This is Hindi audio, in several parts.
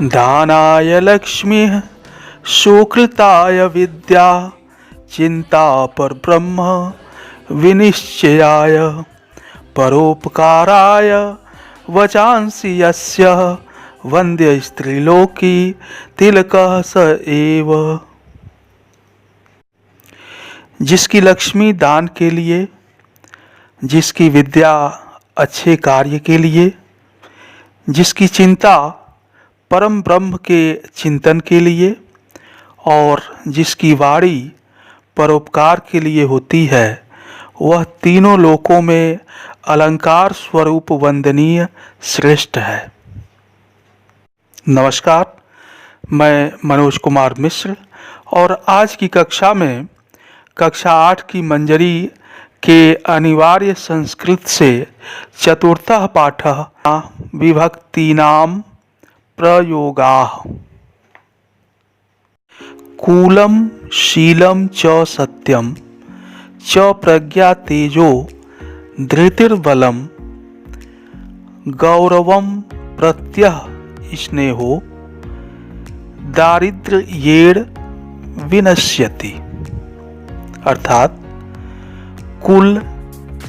दानाय लक्ष्मीः सुकृताय विद्या चिंता पर ब्रह्म विनिश्चयाय परोपकाराय वचांसि यस्य वन्द्य स्त्रीलोकी तिलकः स एव। जिसकी लक्ष्मी दान के लिए, जिसकी विद्या अच्छे कार्य के लिए, जिसकी चिंता परम ब्रह्म के चिंतन के लिए और जिसकी वाणी परोपकार के लिए होती है, वह तीनों लोकों में अलंकार स्वरूप वंदनीय श्रेष्ठ है। नमस्कार, मैं मनोज कुमार मिश्र और आज की कक्षा में कक्षा 8 की मंजरी के अनिवार्य संस्कृत से चतुर्थः पाठः विभक्तीनां प्रयोगाः। कूलं शीलं च सत्यं च प्रज्ञा तेजो धृतिर्बलं गौरवं प्रत्यह स्नेहो दारिद्र्येण विनश्यति। अर्थात कुल,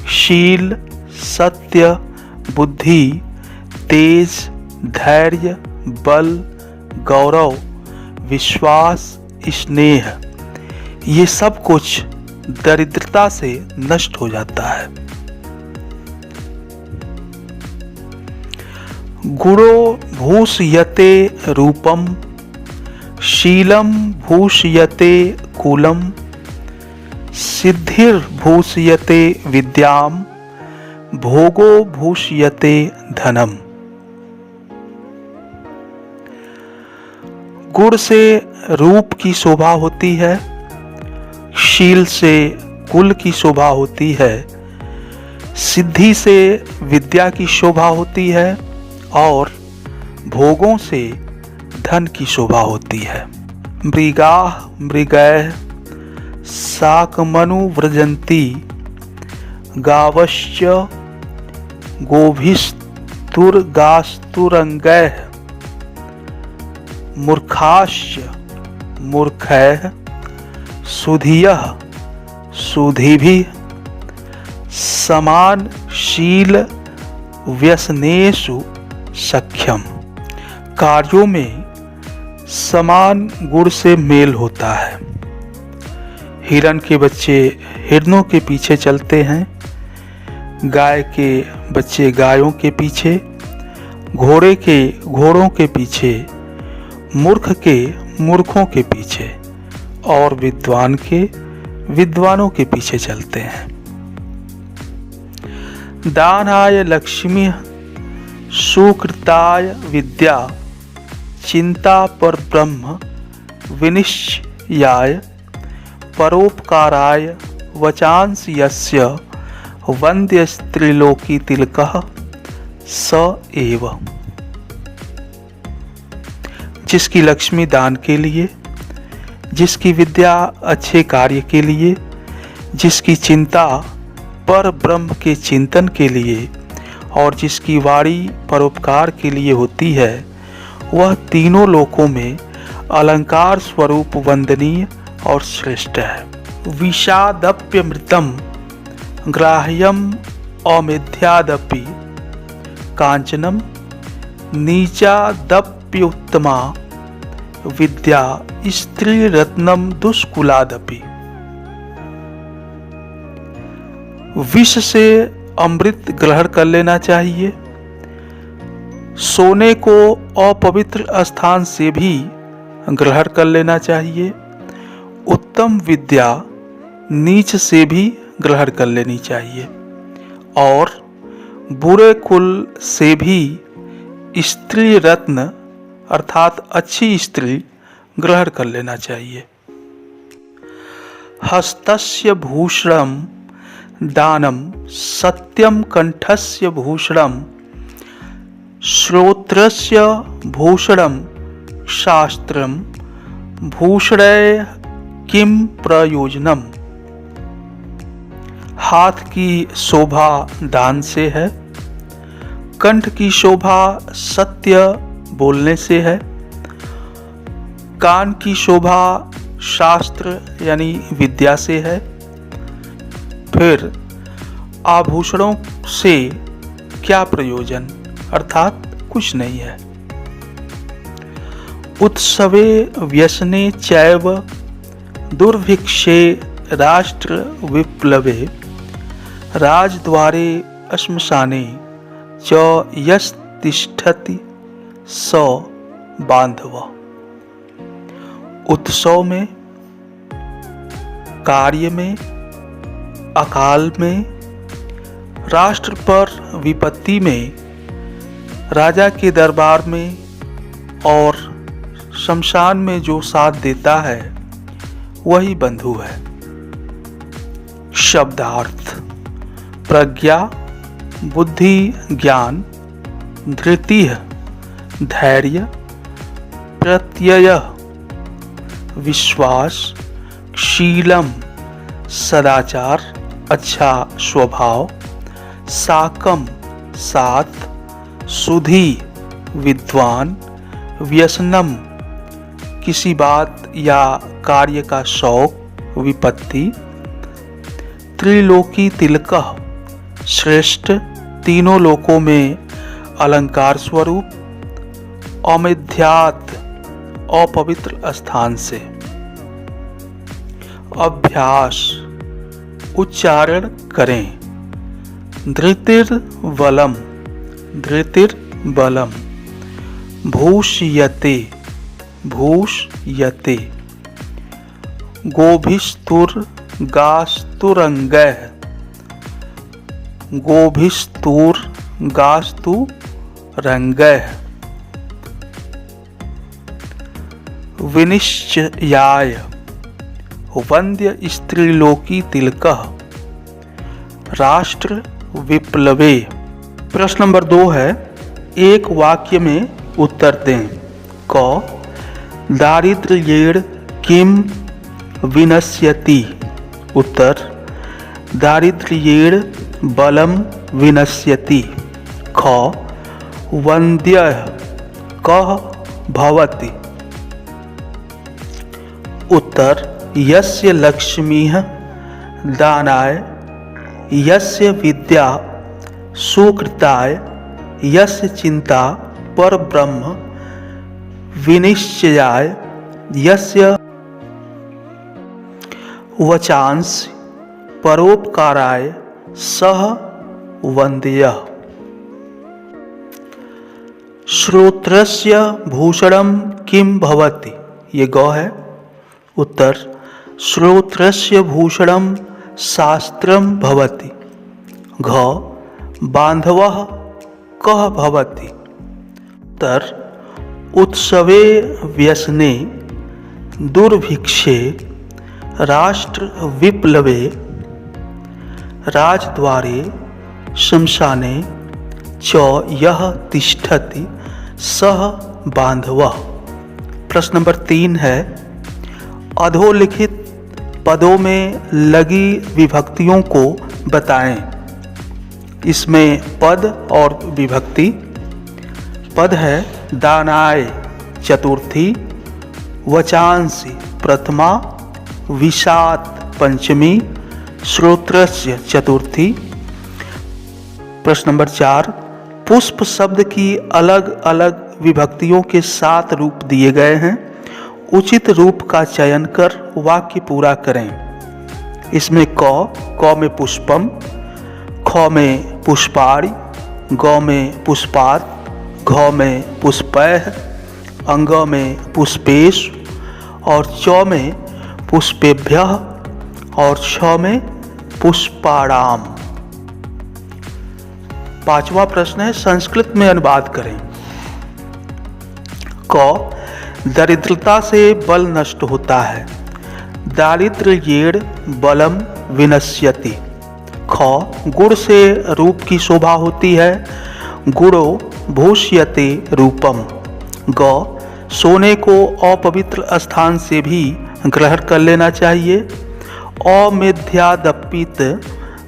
शील, सत्य, बुद्धि, तेज, धैर्य, बल, गौरव, विश्वास, स्नेह, ये सब कुछ दरिद्रता से नष्ट हो जाता है। गुणो भूषयते रूपम, शीलम भूषयते कुलम, सिद्धिर्भूषयते विद्याम, भोगो भूषयते धनम। गुण से रूप की शोभा होती है, शील से कुल की शोभा होती है, सिद्धि से विद्या की शोभा होती है और भोगों से धन की शोभा होती है। मृगाः मृगैः साकमनु व्रजन्ति, गावश्च गोभिस्तुर्गास्तुरंगैः, मूर्खाश्च मूर्खैः सुधियः सुधिभिः, समान शील व्यसनेषु सख्यम। कार्यों में समान गुण से मेल होता है। हिरण के बच्चे हिरणों के पीछे चलते हैं, गाय के बच्चे गायों के पीछे, घोड़े के घोड़ों के पीछे, मूर्ख के मूर्खों के पीछे और विद्वान के विद्वानों के पीछे चलते हैं। दानाय लक्ष्मी सुकृताय विद्या चिंता पर ब्रह्म विनिश्चयाय परोपकाराय वचांसि यस्य वन्द्य स्त्रीलोकी तिलकः स एव। जिसकी लक्ष्मी दान के लिए, जिसकी विद्या अच्छे कार्य के लिए, जिसकी चिंता पर ब्रह्म के चिंतन के लिए और जिसकी वाणी परोपकार के लिए होती है, वह तीनों लोकों में अलंकार स्वरूप वंदनीय और श्रेष्ठ है। विषादप्यमृतम ग्राह्यम अमिथ्यादपि कांचनम नीचादप्युत्तमा विद्या स्त्री रत्नम दुष्कुलादपि। विष से अमृत ग्रहण कर लेना चाहिए, सोने को अपवित्र स्थान से भी ग्रहण कर लेना चाहिए, उत्तम विद्या नीच से भी ग्रहण कर लेनी चाहिए और बुरे कुल से भी स्त्री रत्न अर्थात अच्छी स्त्री ग्रहण कर लेना चाहिए। हस्तस्य भूषणम दानम सत्यम कंठस्य भूषणम श्रोत्रस्य भूषणम शास्त्रम भूषणे किम प्रयोजनम। हाथ की शोभा दान से है, कंठ की शोभा सत्य बोलने से है, कान की शोभा शास्त्र यानी विद्या से है। फिर आभूषणों से क्या प्रयोजन, अर्थात कुछ नहीं है। उत्सवे व्यसने चैव दुर्भिक्षे राष्ट्र विप्लवे राजद्वारे श्मशाने च यस्तिष्ठति स बांधव। उत्सव में, कार्य में, अकाल में, राष्ट्र पर विपत्ति में, राजा के दरबार में और शमशान में जो साथ देता है वही बंधु है। शब्दार्थ: प्रज्ञा, बुद्धि, ज्ञान, धृतिः, धैर्य, प्रत्यय, विश्वास, शीलम, सदाचार, अच्छा स्वभाव, साकम, साथ, सुधि, विद्वान, व्यसनम, किसी बात या कार्य का शौक, विपत्ति, त्रिलोकी तिलकः, श्रेष्ठ, तीनों लोकों में अलंकार स्वरूप, अमेध्यात्, अपवित्र स्थान से। अभ्यास: उच्चारण करें। धृतिर्बलम, धृतिर्बलम, भूष्यते, भूष्यते, गोभिस्तुर्गास्तुरंगैः, गोभिस्तुर्गास्तुरंगैः, विनिश्चयाय, वन्द्य स्त्रीलोकी तिलकः, राष्ट्र विप्लवे। प्रश्न नंबर 2 है, एक वाक्य में उत्तर दें। क दारिद्र्येण किम विनश्यति। उत्तर: दारिद्र्येण बलम विनश्यति। ख वन्द्यः कः भवति। उत्तर: यस्य लक्ष्मीः दानाय, यस्य विद्या सुकृताय, यस्य चिंता परब्रह्म विनिश्चयाय, यस्य वचांसि परोपकाराय सह वन्द्यः। श्रोत्रस्य भूषणं किं भवति। ये गौ है। उत्तर: श्रोत्रस्य भूषणं शास्त्रं भवति। घ बांधवः कः भवति। उत्तर: उत्सवे व्यसने दुर्भिक्षे राष्ट्र विप्लवे राजद्वारे शमशाने च यः तिष्ठति सः बांधवः। प्रश्न नंबर 3 है, अधोलिखित पदों में लगी विभक्तियों को बताएं। इसमें पद और विभक्ति। पद है दानाय चतुर्थी, वचांसि प्रथमा, विषात पंचमी, श्रोत्रस्य चतुर्थी। प्रश्न नंबर 4, पुष्प शब्द की अलग अलग विभक्तियों के 7 रूप दिए गए हैं। उचित रूप का चयन कर वाक्य पूरा करें। इसमें क में पुष्पम, ख में पुष्पाणि, ग में पुष्पात्, घ में पुष्पैः, अंग में पुष्पेश और च में पुष्पेभ्यः और छ में पुष्पाणाम। 5वां प्रश्न है, संस्कृत में अनुवाद करें। क दरिद्रता से बल नष्ट होता है। दारिद्र्येण बलम विनश्यति। ख गुण से रूप की शोभा होती है। गुणो भूष्यते रूपम। ग सोने को अपवित्र स्थान से भी ग्रहण कर लेना चाहिए। अमेध्यादपित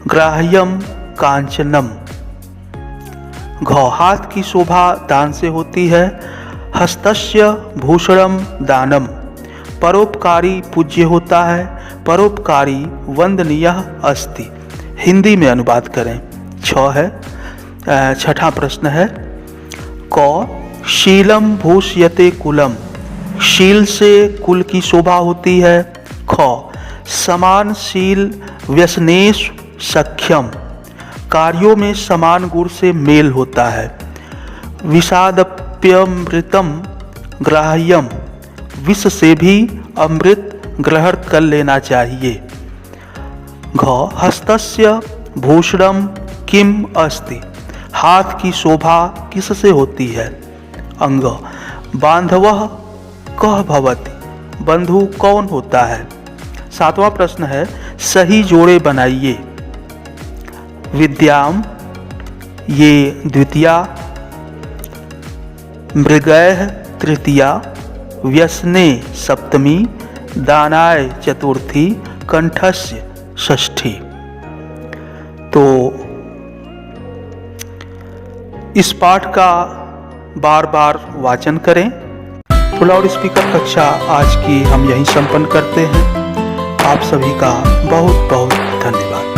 ग्राह्यम कांचनम। घ हाथ की शोभा दान से होती है। हस्तस्य भूषणम दानम। परोपकारी पूज्य होता है, परोपकारी वंदनीयः अस्ति। हिंदी में अनुवाद करें। 6 है। छठा प्रश्न है क शीलम भूषयते कुलम, शील से कुल की शोभा होती है। ख समान शील व्यसनेषु सख्यम, कार्यों में समान गुण से मेल होता है। विषादप्यमृतम ग्राह्यम, विष से भी अमृत ग्रहण कर लेना चाहिए। घ हस्तस्य भूषणम किम अस्ति, हाथ की शोभा किससे होती है। अंग बांधवः कः भवति, बंधु कौन होता है। 7वां प्रश्न है सही जोड़े बनाइए। विद्याम ये द्वितीया, मृगैः तृतीया, व्यसने सप्तमी, दानाय चतुर्थी, कंठस्य षष्ठी। तो इस पाठ का बार बार वाचन करें। तो लाउड स्पीकर कक्षा आज की हम यहीं संपन्न करते हैं। आप सभी का बहुत बहुत धन्यवाद।